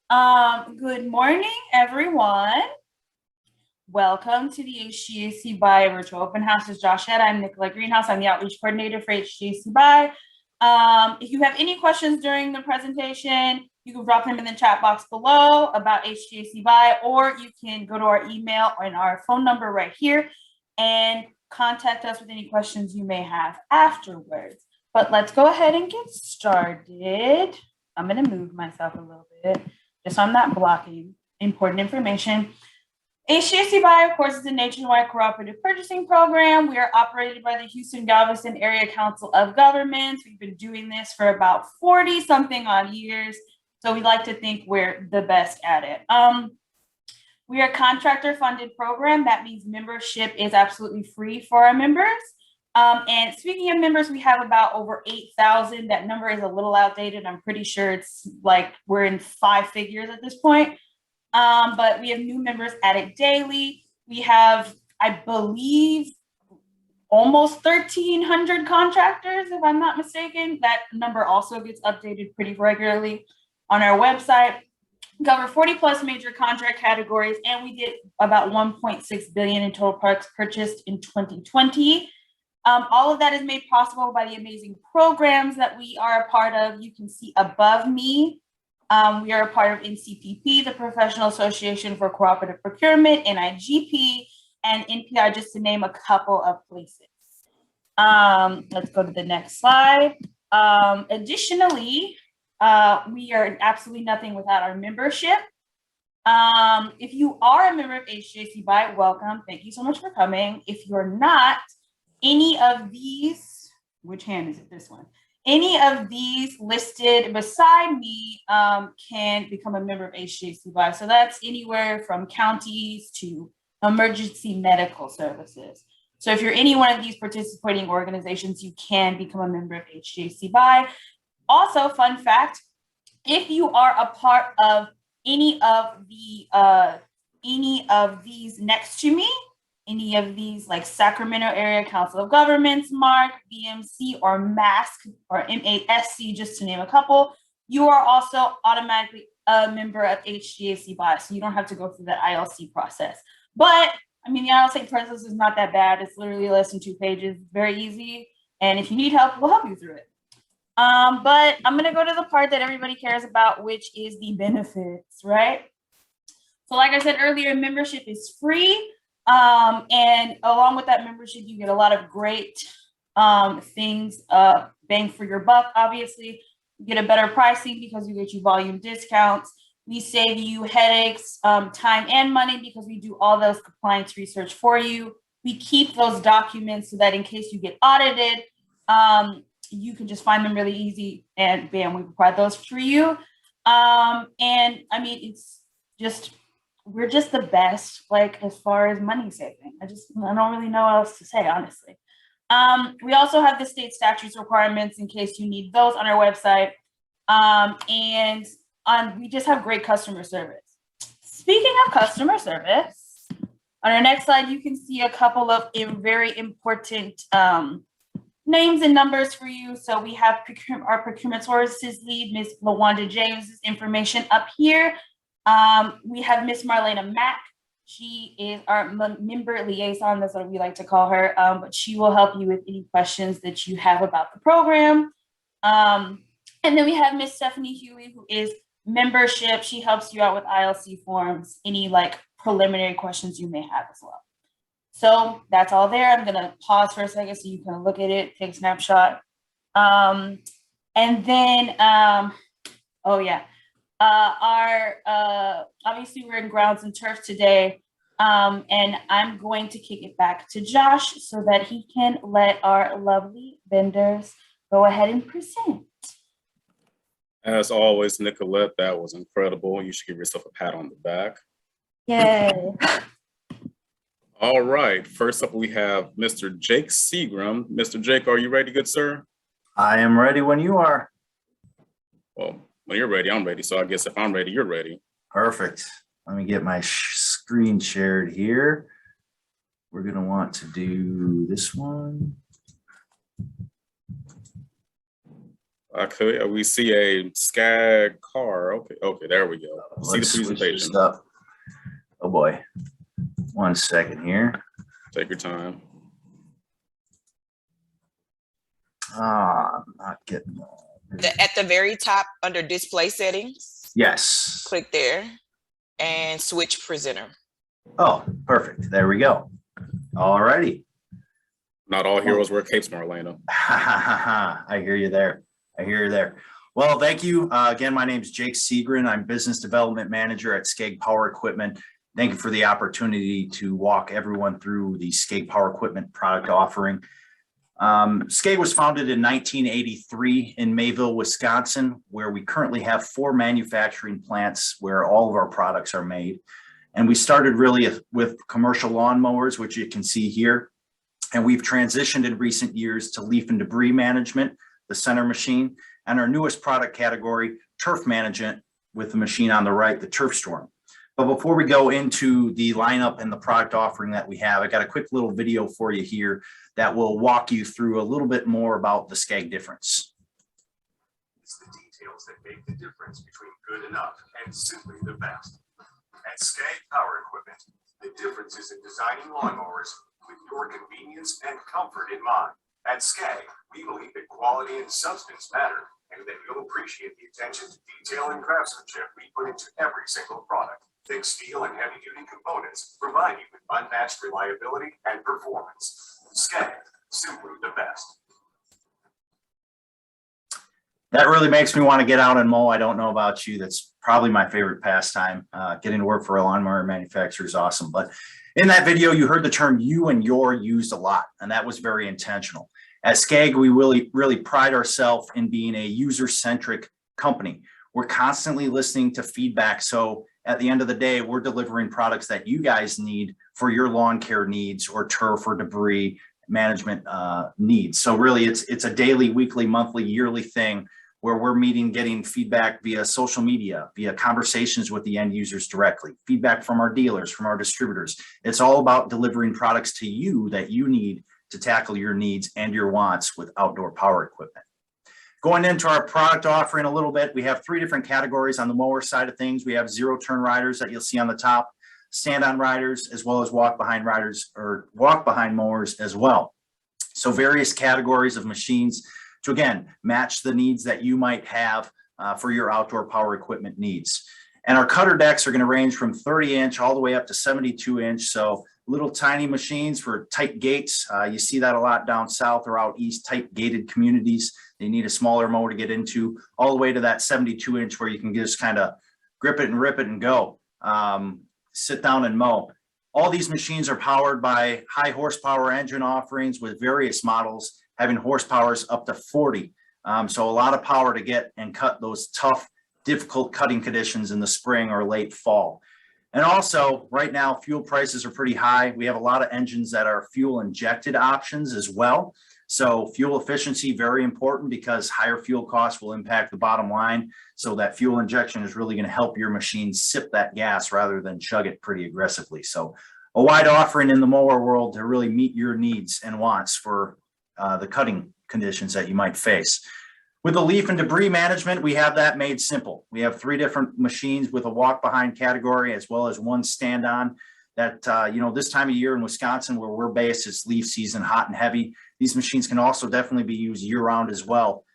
Good morning, everyone. Welcome to the HGAC BI Virtual Open House. This is Josh Head. I'm Nicola Greenhouse. I'm the Outreach Coordinator for HGAC BI. If you have any questions during the presentation, you can drop them in the chat box below about HGAC BI, or you can go to our email and our phone number right here and contact us with any questions you may have afterwards. But let's go ahead and get started. I'm going to move myself a little bit, just so I'm not blocking important information. HGAC BI, of course, is a nationwide cooperative purchasing program. We are operated by the Houston-Galveston Area Council of Governments. We've been doing this for about 40-something odd years, so we like to think we're the best at it. We are a contractor-funded program. That means membership is absolutely free for our members. And speaking of members, we have about over 8,000. That number is a little outdated. I'm pretty sure it's like we're in 5 figures at this point. But we have new members added daily. We have, I believe, almost 1,300 contractors, if I'm not mistaken. That number also gets updated pretty regularly on our website. Cover 40 plus major contract categories, and we did about 1.6 billion in total products purchased in 2020. All of that is made possible by the amazing programs that we are a part of. You can see above me, we are a part of NCPP, the Professional Association for Cooperative Procurement, NIGP, and NPI, just to name a couple of places. Let's go to the next slide. Additionally, we are absolutely nothing without our membership. If you are a member of HGAC BI, welcome. Thank you so much for coming. If you're not, any of these, which hand is it? This one. Any of these listed beside me can become a member of HGAC BI. So that's anywhere from counties to emergency medical services. So if you're any one of these participating organizations, you can become a member of HGAC BI. Also, fun fact, if you are a part of any of these next to me, any of these like Sacramento Area Council of Governments, MARC, BMC, or MASC, or MASC, just to name a couple, you are also automatically a member of HGAC BI, so you don't have to go through that ILC process. But, I mean, the ILC process is not that bad. It's literally less than 2 pages, very easy. And if you need help, we'll help you through it. But I'm gonna go to the part that everybody cares about, which is the benefits, right? So like I said earlier, membership is free. And along with that membership, you get a lot of great things, bang for your buck, obviously. You get a better pricing because we get you volume discounts. We save you headaches, time and money because we do all those compliance research for you. We keep those documents so that in case you get audited, you can just find them really easy and bam, we provide those for you. And I mean, it's just, we're just the best, like as far as money saving. I don't really know what else to say, honestly. We also have the state statutes requirements in case you need those on our website. We just have great customer service. Speaking of customer service, on our next slide, you can see a couple of very important names and numbers for you. So we have our procurement services lead, Ms. LaWanda James's information up here. We have Miss Marlena Mack. She is our member liaison, that's what we like to call her, but she will help you with any questions that you have about the program. And then we have Miss Stephanie Huey, who is membership. She helps you out with ILC forms, any like preliminary questions you may have as well. So that's all there. I'm gonna pause for a second so you can look at it, take a snapshot. And then, oh yeah. Obviously we're in grounds and turf today, and I'm going to kick it back to Josh so that he can let our lovely vendors go ahead and present. As always, Nicolette, that was incredible. You should give yourself a pat on the back. Yay. All right, first up we have Mr. Jake Seagram. Mr. Jake, are you ready, good sir? I am ready when you are. Well, when you're ready, I'm ready. So I guess if I'm ready, you're ready. Perfect. Let me get my screen shared here. We're going to want to do this one. Okay, we see a SCAG car. Okay, there we go. See the Let's switch presentation. this up. Oh boy. 1 second here. Take your time. I'm not getting. At the very top under display settings, Yes. click there and switch presenter. Oh, perfect. There we go. All righty. Not all heroes wear capes, Marlena. I hear you there. I hear you there. Well, thank you. Again, my name is Jake Seagren. I'm Business Development Manager at Skeg Power Equipment. Thank you for the opportunity to walk everyone through the Skeg Power Equipment product offering. Skeg was founded in 1983 in Mayville, Wisconsin, where we currently have 4 manufacturing plants where all of our products are made. And we started really with commercial lawnmowers, which you can see here. And we've transitioned in recent years to leaf and debris management, the center machine, and our newest product category, turf management, with the machine on the right, the Turf Storm. But before we go into the lineup and the product offering that we have, I got a quick little video for you here that will walk you through a little bit more about the Skeg difference. It's the details that make the difference between good enough and simply the best. At Skeg Power Equipment, the difference is in designing lawnmowers with your convenience and comfort in mind. At Skeg, we believe that quality and substance matter, and that you'll appreciate the attention to detail and craftsmanship we put into every single product. Thick steel and heavy-duty components provide you with unmatched reliability and performance. Skeg, simply the best. That really makes me want to get out and mow. I don't know about you. That's probably my favorite pastime. Getting to work for a lawnmower manufacturer is awesome. But in that video, you heard the term you and your used a lot, and that was very intentional. At Skeg, we really pride ourselves in being a user-centric company. We're constantly listening to feedback. So at the end of the day, we're delivering products that you guys need for your lawn care needs or turf or debris management needs. So really, it's a daily, weekly, monthly, yearly thing where we're meeting, getting feedback via social media, via conversations with the end users directly, feedback from our dealers, from our distributors. It's all about delivering products to you that you need to tackle your needs and your wants with outdoor power equipment. Going into our product offering a little bit, we have 3 different categories on the mower side of things. We have zero-turn riders that you'll see on the top, stand-on riders, as well as walk-behind riders or walk-behind mowers as well. So various categories of machines to, again, match the needs that you might have for your outdoor power equipment needs. And our cutter decks are going to range from 30-inch all the way up to 72-inch. So little tiny machines for tight gates. You see that a lot down south or out east, tight gated communities. They need a smaller mower to get into, all the way to that 72-inch where you can just kind of grip it and rip it and go. Sit down and mow. All these machines are powered by high horsepower engine offerings with various models having horsepowers up to 40. So a lot of power to get and cut those tough, difficult cutting conditions in the spring or late fall. And also right now, fuel prices are pretty high. We have a lot of engines that are fuel injected options as well. So fuel efficiency, very important, because higher fuel costs will impact the bottom line. So that fuel injection is really going to help your machine sip that gas rather than chug it pretty aggressively. So a wide offering in the mower world to really meet your needs and wants for the cutting conditions that you might face. With the leaf and debris management, we have that made simple. We have 3 different machines with a walk behind category, as well as 1 stand on that, this time of year in Wisconsin where we're based, it's leaf season, hot and heavy. These machines can also definitely be used year round as well,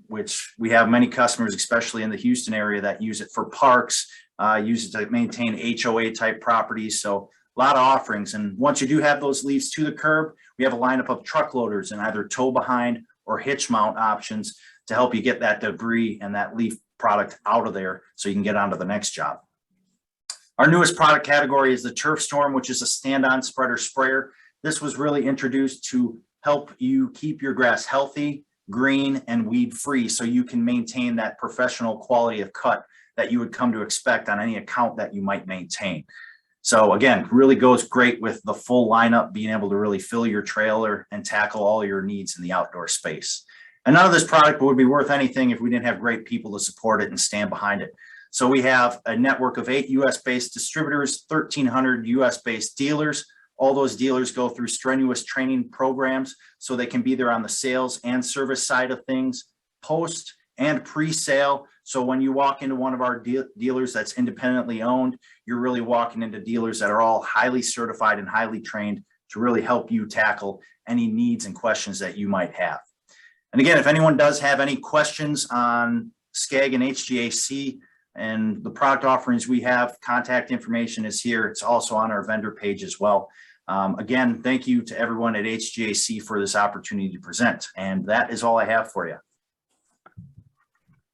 which we have many customers, especially in the Houston area, that use it for parks, use it to maintain HOA type properties. So a lot of offerings. And once you do have those leaves to the curb, we have a lineup of truck loaders and either tow behind or hitch mount options to help you get that debris and that leaf product out of there so you can get on to the next job. Our newest product category is the Turf Storm, which is a stand-on spreader sprayer. This was really introduced to help you keep your grass healthy, green, and weed-free so you can maintain that professional quality of cut that you would come to expect on any account that you might maintain. So again, really goes great with the full lineup, being able to really fill your trailer and tackle all your needs in the outdoor space. And none of this product would be worth anything if we didn't have great people to support it and stand behind it. So we have a network of 8 US-based distributors, 1,300 US-based dealers. All those dealers go through strenuous training programs so they can be there on the sales and service side of things, post and pre-sale. So when you walk into one of our dealers that's independently owned, you're really walking into dealers that are all highly certified and highly trained to really help you tackle any needs and questions that you might have. And again, if anyone does have any questions on SCAG and HGAC and the product offerings we have, contact information is here. It's also on our vendor page as well. Again, thank you to everyone at HGAC for this opportunity to present. And that is all I have for you.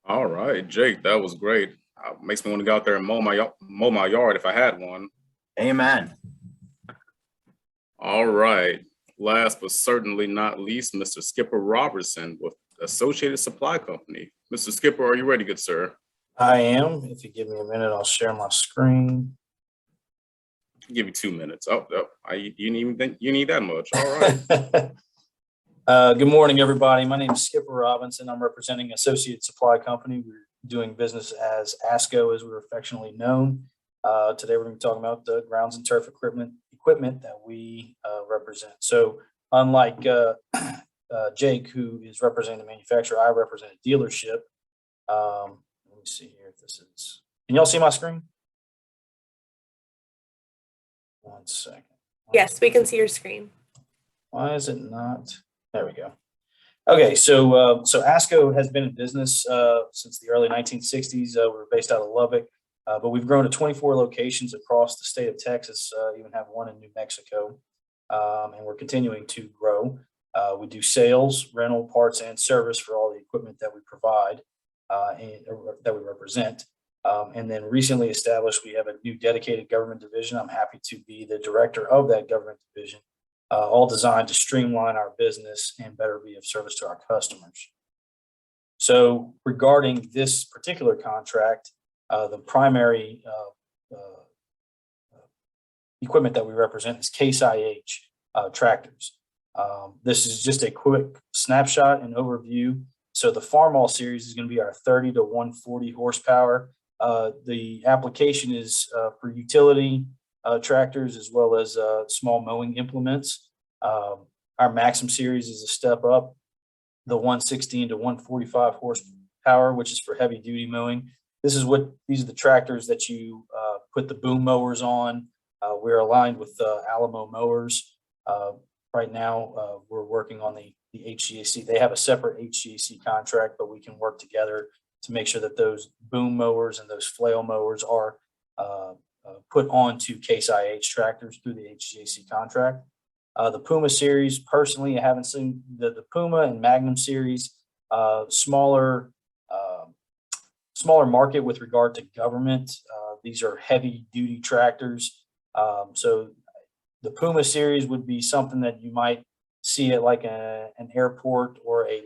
All right, Jake, that was great. Makes me want to go out there and mow my yard if I had one. Amen. All right. Last but certainly not least, Mr. Skipper Robertson with Associated Supply Company. Mr. Skipper, are you ready, good sir? I am. If you give me a minute, I'll share my screen. I'll give you 2 minutes. You didn't even think you need that much. All right. Good morning, everybody. My name is Skipper Robinson. I'm representing Associated Supply Company. We're doing business as ASCO, as we're affectionately known. Today, we're going to be talking about the grounds and turf equipment that we represent. So unlike Jake, who is representing the manufacturer, I represent a dealership. Let me see here if this is, can y'all see my screen? 1 second. Yes, we can see your screen. Why is it not? There we go. Okay, so ASCO has been in business since the early 1960s. We're based out of Lubbock, but we've grown to 24 locations across the state of Texas, even have one in New Mexico, and we're continuing to grow. We do sales, rental, parts, and service for all the equipment that we provide and that we represent. And then recently established, we have a new dedicated government division. I'm happy to be the director of that government division, all designed to streamline our business and better be of service to our customers. So regarding this particular contract, the primary equipment that we represent is Case IH tractors. This is just a quick snapshot and overview. So the Farmall series is going to be our 30 to 140 horsepower. The application is for utility tractors as well as small mowing implements. Our Maxim series is a step up, the 116 to 145 horsepower, which is for heavy duty mowing. These are the tractors that you put the boom mowers on. We're aligned with Alamo Mowers. Right now, we're working on the HGAC. They have a separate HGAC contract, but we can work together to make sure that those boom mowers and those flail mowers are put onto Case IH tractors through the HGAC contract. The Puma series, personally, I haven't seen the Puma and Magnum series, smaller market with regard to government. These are heavy duty tractors. So the Puma series would be something that you might see at like an airport or a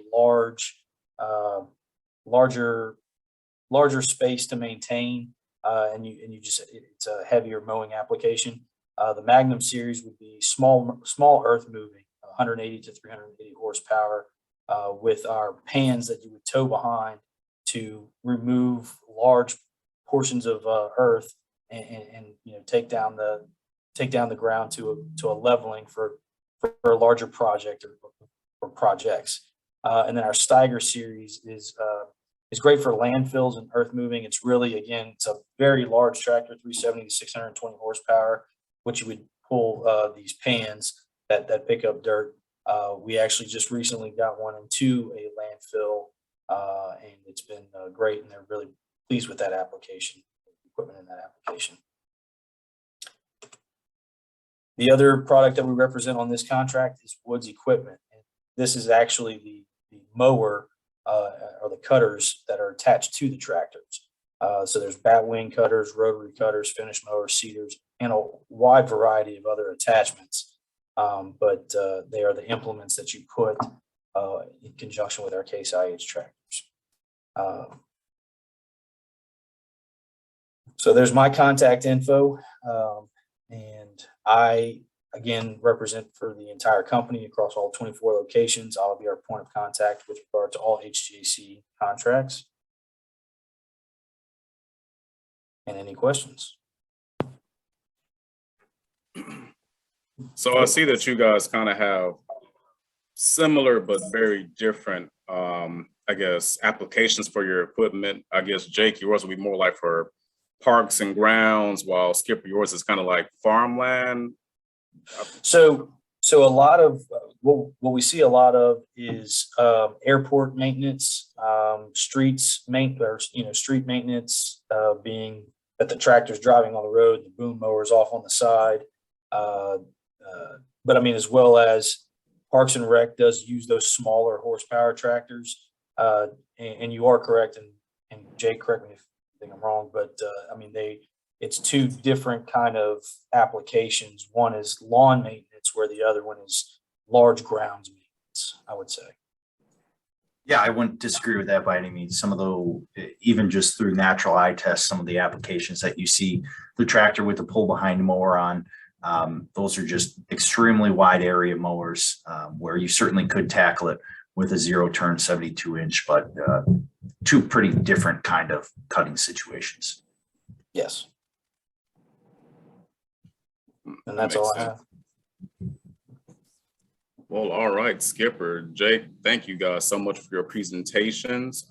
larger space to maintain, and it's a heavier mowing application. The Magnum series would be small earth moving, 180 to 380 horsepower, with our pans that you would tow behind to remove large portions of earth and take down the ground to a leveling for a larger project or projects. And then our Steiger series is great for landfills and earth moving. It's really, again, it's a very large tractor, 370 to 620 horsepower, which you would pull these pans that pick up dirt. We actually just recently got one into a landfill, and it's been great, and they're really pleased with that application, equipment in that application. The other product that we represent on this contract is Woods Equipment. And this is actually the mower or the cutters that are attached to the tractors. So there's batwing cutters, rotary cutters, finish mowers, seeders, and a wide variety of other attachments. But they are the implements that you put in conjunction with our Case IH tractors. So there's my contact info. And I, again, represent for the entire company across all 24 locations. I'll be our point of contact with regard to all HGAC contracts. And any questions? So I see that you guys kind of have similar but very different, I guess, applications for your equipment. I guess, Jake, yours will be more like for parks and grounds, while Skipper, yours is kind of like farmland. So a lot of what we see a lot of is airport maintenance, street maintenance, being that the tractor's driving on the road, the boom mower's off on the side. But I mean, as well as Parks and Rec does use those smaller horsepower tractors. And you are correct, and Jake, correct me if I think I'm wrong, but I mean, it's two different kind of applications. One is lawn maintenance, where the other one is large grounds maintenance, I would say. Yeah, I wouldn't disagree with that by any means. Some of the, even just through natural eye tests, some of the applications that you see the tractor with the pull behind mower on, those are just extremely wide area mowers, where you certainly could tackle it with a 0-turn 72-inch, but two pretty different kind of cutting situations. Yes. And that's all I have. Well, all right, Skipper, Jake, thank you guys so much for your presentations.